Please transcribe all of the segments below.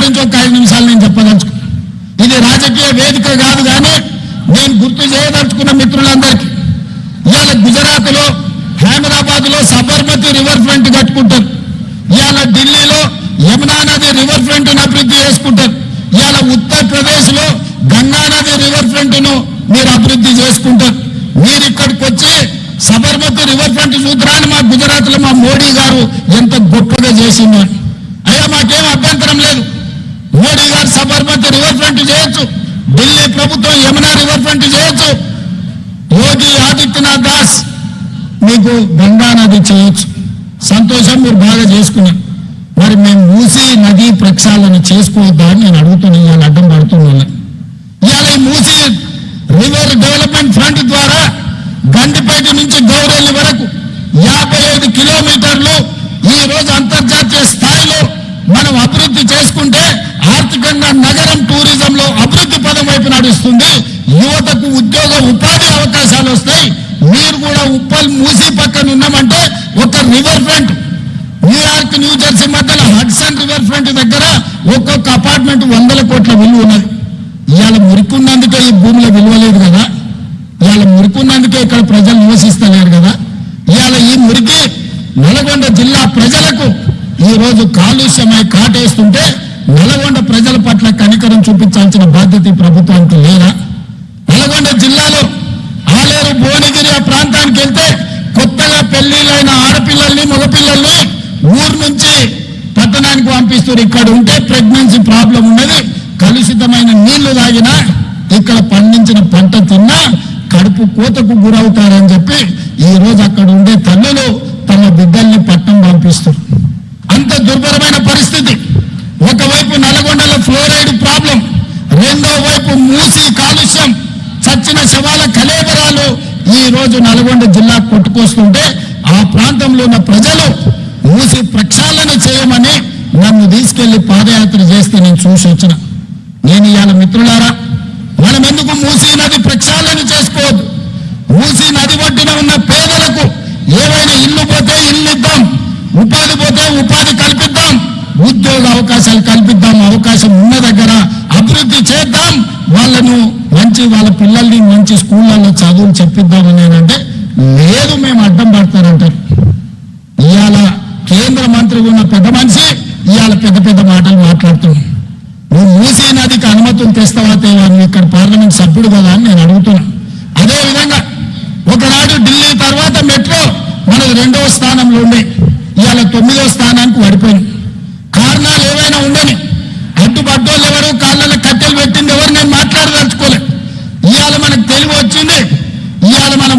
గురించి ఒక 5 నిమిషాలు నేను చెప్పదలుచుకున్నాను. ఇది రాజకీయ వేదిక కాదు, కానీ నేను గుర్తు చేయదలుచుకున్న మిత్రులందరికీ, ఇవాళ గుజరాత్లో హైదరాబాద్లో సబర్మతి రివర్ ఫ్రంట్ కట్టుకుంటారు, ఇవాళ ఢిల్లీలో యమునా నది రివర్ ఫ్రంట్ అభివృద్ధి చేసుకుంటారు, ఇవాళ ఉత్తరప్రదేశ్లో గంగా నది రివర్ ఫ్రంట్ ను మీరు అభివృద్ధి చేసుకుంటారు. మీరు ఇక్కడికి వచ్చి సబర్మతి రివర్ ఫ్రంట్ సూత్రాన్ని మా గుజరాత్ లో మా మోడీ గారు ఎంత గొప్పగా చేసిందో, అయ్యా మాకేం అభ్యంతరం లేదు. మోడీ గారు సబర్మతి రివర్ ఫ్రంట్ చేయొచ్చు, ఢిల్లీ ప్రభుత్వం యమునా రివర్ ఫ్రంట్ చేయొచ్చు, యోగి ఆదిత్యనాథ్ దాస్ మీకు గంగా నది చేయొచ్చు. సంతోషం, మీరు బాగా చేసుకున్నారు. మరి మేము మూసీ నది ప్రక్షాళన చేసుకోవద్దా అని నేను అడుగుతున్నా. ఇవాళ అడ్డం పడుతున్నా. ఇవాళ ఈ మూసీ రివర్ డెవలప్మెంట్ ఫ్రంట్ ద్వారా గండిపేట నుంచి గౌరెల్లి వరకు 55 కిలోమీటర్లు ఈ రోజు అంతర్జాతీయ స్థాయిలో మనం అభివృద్ధి చేసుకుంటే ఆర్థికంగా నగరం టూరిజంలో అభివృద్ధి పదం వైపు నడుస్తుంది. యువతకు ఉద్యోగ ఉపాధి అవకాశాలు వస్తాయి. మీరు కూడా ఉప్పల్ మూసీ పక్కన ఉన్నామంటే ఒక రివర్ ఫ్రంట్, న్యూయార్క్ న్యూజెర్సీ మధ్యలో హడ్సన్ రివర్ ఫ్రంట్ దగ్గర ఒక్కొక్క అపార్ట్మెంట్ 100 కోట్ల విలువ ఉన్నది. ఇవాళ మురికున్నందుకే ఈ భూమిలో విలువ లేదు కదా, ఇవాళ మురికున్నందుకే ఇక్కడ ప్రజలు నివసిస్తలేరు కదా. ఇవాళ ఈ మురికి నల్గొండ జిల్లా ప్రజలకు ఈ రోజు కాలుష్యమై కాటేస్తుంటే నల్గొండ ప్రజల పట్ల కనికరం చూపించాల్సిన బాధ్యత ఈ ప్రభుత్వానికి లేదా? నల్గొండ జిల్లాలో ఆలేరు భువనగిరి ఆ ప్రాంతానికి వెళ్తే కొత్తగా పెళ్లిళ్ళైన ఆడపిల్లల్ని మగపిల్లల్ని ఊరు నుంచి పట్టణానికి పంపిస్తారు. ఇక్కడ ఉంటే ప్రెగ్నెన్సీ ప్రాబ్లం ఉన్నది, కలుషితమైన నీళ్లు తాగినా ఇక్కడ పండించిన పంట తిన్నా కడుపు కోతకు గురవుతారని చెప్పి ఈ రోజు అక్కడ ఉండే తల్లులు తమ బిడ్డల్ని పట్టణం పంపిస్తారు. అంత దుర్భరమైన పరిస్థితి. ఒకవైపు నల్గొండలో ఫ్లోరైడ్ ప్రాబ్లం, రెండో వైపు మూసీ కాలుష్యం, చచ్చిన శవాల కలేబరాలు ఈ రోజు నల్గొండ జిల్లా కొట్టుకొస్తుంటే ఆ ప్రాంతంలో ఉన్న ప్రజలు మూసీ ప్రక్షాళన చేయమని నన్ను తీసుకెళ్లి పాదయాత్ర చేస్తే నేను చూసి వచ్చిన. నేను ఇవాళ మిత్రులారా, మనం ఎందుకు మూసీ నది ప్రక్షాళన చేసుకోవద్దు? మూసీ నది ఒడ్డున ఉన్న పేదలకు ఏవైనా ఇల్లు పోతే ఇల్లు ఇద్దాం, ఉపాధి పోతే ఉపాధి కల్పిద్దాం, ఉద్యోగ అవకాశాలు కల్పిద్దాం, అవకాశం ఉన్న దగ్గర అభివృద్ధి చేద్దాం, వాళ్ళను వాళ్ళ పిల్లల్ని మంచి స్కూళ్ళల్లో చదువులు చెప్పిద్దామని అంటే లేదు, మేము అడ్డం పడతారంటారు. ఇవాళ కేంద్ర మంత్రి ఉన్న పెద్ద మనిషి ఇవాళ పెద్ద పెద్ద మాటలు మాట్లాడుతున్నాం. నువ్వు మూసీ నదికి అనుమతులు తెస్తావా తేవా? నువ్వు ఇక్కడ పార్లమెంట్ సభ్యుడు కదా అని నేను అడుగుతున్నా. అదేవిధంగా ఒకనాడు ఢిల్లీ తర్వాత మెట్రో మనకు 2వ స్థానంలో ఉండే, ఇవాళ 9వ స్థానానికి పడిపోయింది. కారణాలు ఏవైనా ఉండని, అడ్డుపడ్డోళ్ళు ఎవరు, కాళ్ళలో కట్టెలు పెట్టింది ఎవరు, నేను మాట్లాడదలుచుకోలే. ఇవాళ మనకు తెలివి వచ్చింది. ఇవాళ మనం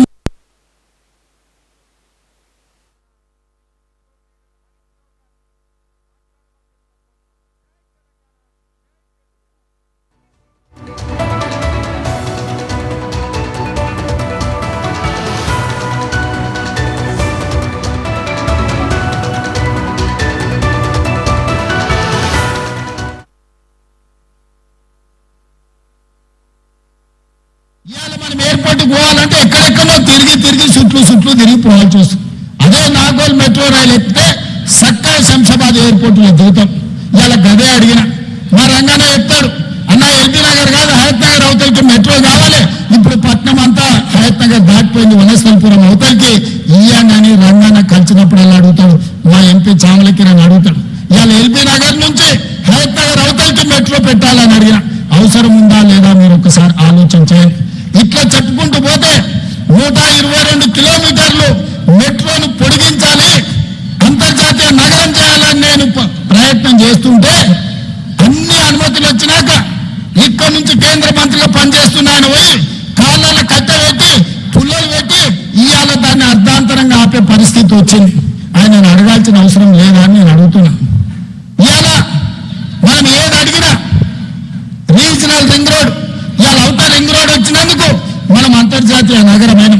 ఎయిర్పోర్ట్ పోవాలంటే ఎక్కడెక్కడో తిరిగి చుట్లు తిరిగిపోవాల్సి వస్తుంది. అదే నాగోల్ మెట్రో రైలు ఎక్కితే సక్కా శంషాబాద్ ఎయిర్పోర్ట్లో దిగుతాం. ఇవాళ గదే అడిగిన మా రంగానే చెప్తాడు, అన్న ఎల్బీ నగర్ కాదు హయత్ నగర్ అవతలకి మెట్రో కావాలి. ఇప్పుడు పట్నం అంతా హయత్ నగర్ దాటిపోయింది, వనస్థలపురం అవతలకి ఇయ్యండి అని రంగాన కలిసినప్పుడు ఎలా అడుగుతాడు. మా ఎంపీ చామలకిరణ్ అడుగుతాడు, ఇవాళ ఎల్బీ నగర్ నుంచి హయత్ నగర్ అవతలకి మెట్రో పెట్టాలని అడిగిన. అవసరం ఉందా లేదా మీరు ఒకసారి ఆలోచన చేయండి. ఇట్లా చెప్పుకుంటూ పోతే 122 కిలోమీటర్లు మెట్రోను పొడిగించాలి, అంతర్జాతీయ నగరం చేయాలని నేను ప్రయత్నం చేస్తుంటే అన్ని అనుమతులు వచ్చినాక ఇక్కడి నుంచి కేంద్ర మంత్రిగా పనిచేస్తున్న ఆయన పోయి కాళ్ళ కట్టబెట్టి పుల్లలు పెట్టి ఇవాళ దాన్ని అర్ధాంతరంగా ఆపే పరిస్థితి వచ్చింది. ఆయన అడగాల్సిన అవసరం లేదా అని నేను అడుగుతున్నా. ఇవాళ మనం ఏది అడిగినా రీజనల్ రింగ్ రోడ్, ఇవాళ అవుటర్ రింగ్ రోడ్ వచ్చినందుకు మనం అంతర్జాతీయ నగరమైన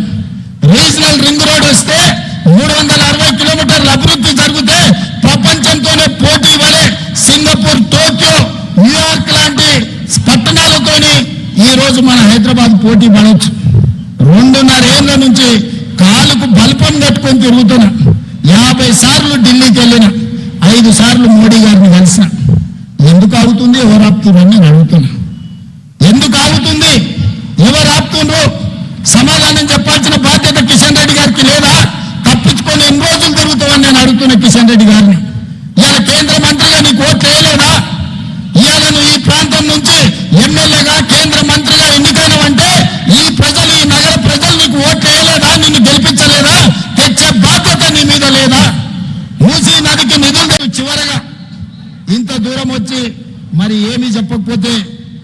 రీజనల్ రింగ్ రోడ్ వస్తే 360 కిలోమీటర్ల అభివృద్ధి జరిగితే ప్రపంచంతోనే పోటీ పడే సింగపూర్, టోక్యో, న్యూయార్క్ లాంటి పట్టణాలతోని ఈ రోజు మన హైదరాబాద్ పోటీ పడవచ్చు. 2.5 ఏళ్ల నుంచి కాలుకు బల్పం కట్టుకొని తిరుగుతున్నా. 50 సార్లు ఢిల్లీకి వెళ్ళిన, 5 సార్లు మోడీ గారిని కలిసిన. ఎందుకు ఆగుతుంది, ఎవరు ఆపుతున్నారు అని నేను అడుగుతున్నా. ఎందుకు ఆగుతుంది, ఎవరు ఆపుతుండ్రు? సమాధానం చెప్పాల్సిన బాధ్యత కిషన్ రెడ్డి గారికి లేదా? తప్పించుకొని ఎన్ని రోజులు తిరుగుతామని నేను అడుగుతున్నా కిషన్ రెడ్డి గారిని. ఇవాళ కేంద్ర మంత్రిగా నీకు ఓట్లు వేయలేదా? ఇవాళ నువ్వు ఈ ప్రాంతం నుంచి ఎమ్మెల్యేగా కేంద్ర మంత్రిగా ఎన్నికైనవంటే ఈ ప్రజలు, ఈ నగర ప్రజలు నీకు ఓట్లు వేయలేదా? నిన్ను గెలిపించలేదా? తెచ్చే బాధ్యత నీ మీద లేదా? మూసీ నదికి నిధులు చివరగా ఇంత దూరం వచ్చి మరి ఏమీ చెప్పకపోతే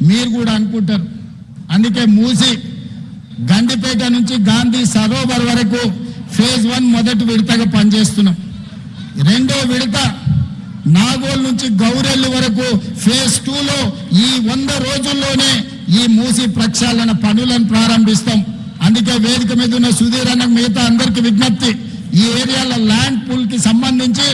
మీరు కూడా అనుకుంటారు. అందుకే మూసీ గండిపేట నుంచి గాంధీ సరోవర్ వరకు ఫేజ్ 1 మొదటి విడతగా పనిచేస్తున్నాం. రెండో విడత నాగోల్ నుంచి గౌరెల్లి వరకు ఫేజ్ 2లో ఈ 100 రోజుల్లోనే ఈ మూసీ ప్రక్షాళన పనులను ప్రారంభిస్తాం. అందుకే వేదిక మీద ఉన్న సుధీర్ అన్న మిగతా అందరికి విజ్ఞప్తి, ఈ ఏరియాలో ల్యాండ్ పూల్ కి సంబంధించి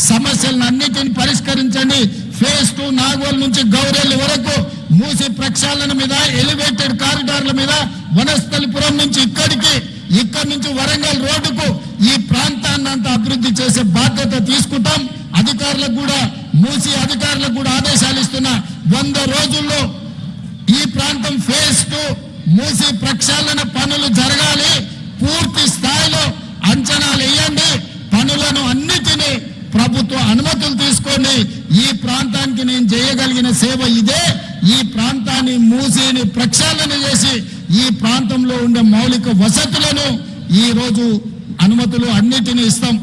సమస్యలను అన్నిటిని పరిష్కరించండి. ఫేజ్ 2 నాగోల్ నుంచి గౌరెల్లి వరకు మూసీ ప్రక్షాళన మీద, ఎలివేటెడ్ కారిడార్ల మీద, వనస్థలిపురం నుంచి ఇక్కడి నుంచి వరంగల్ రోడ్డుకు ఈ ప్రాంతాన్ని అంతా అభివృద్ధి చేసే బాధ్యత తీసుకుంటాం. అధికారులకు కూడా, మూసీ అధికారులకు కూడా ఆదేశాలు ఇస్తున్నా, 100 రోజుల్లో ఈ ప్రాంతం ఫేజ్ 2 మూసీ ప్రక్షాళన పనులు జరగాలి. పూర్తి స్థాయిలో అంచనాలు వేయండి. పనులను అన్నిటినీ ప్రభుత్వ అనుమతులు తీసుకోండి. ఈ ప్రాంతానికి నేను చేయగలిగిన సేవ ఇదే. ఈ ప్రాంతాన్ని, మూసీని ప్రక్షాళన చేసి ఈ ప్రాంతంలో ఉండే మౌలిక వసతులను ఈ రోజు అనుమతులు అన్నిటినీ ఇస్తాం.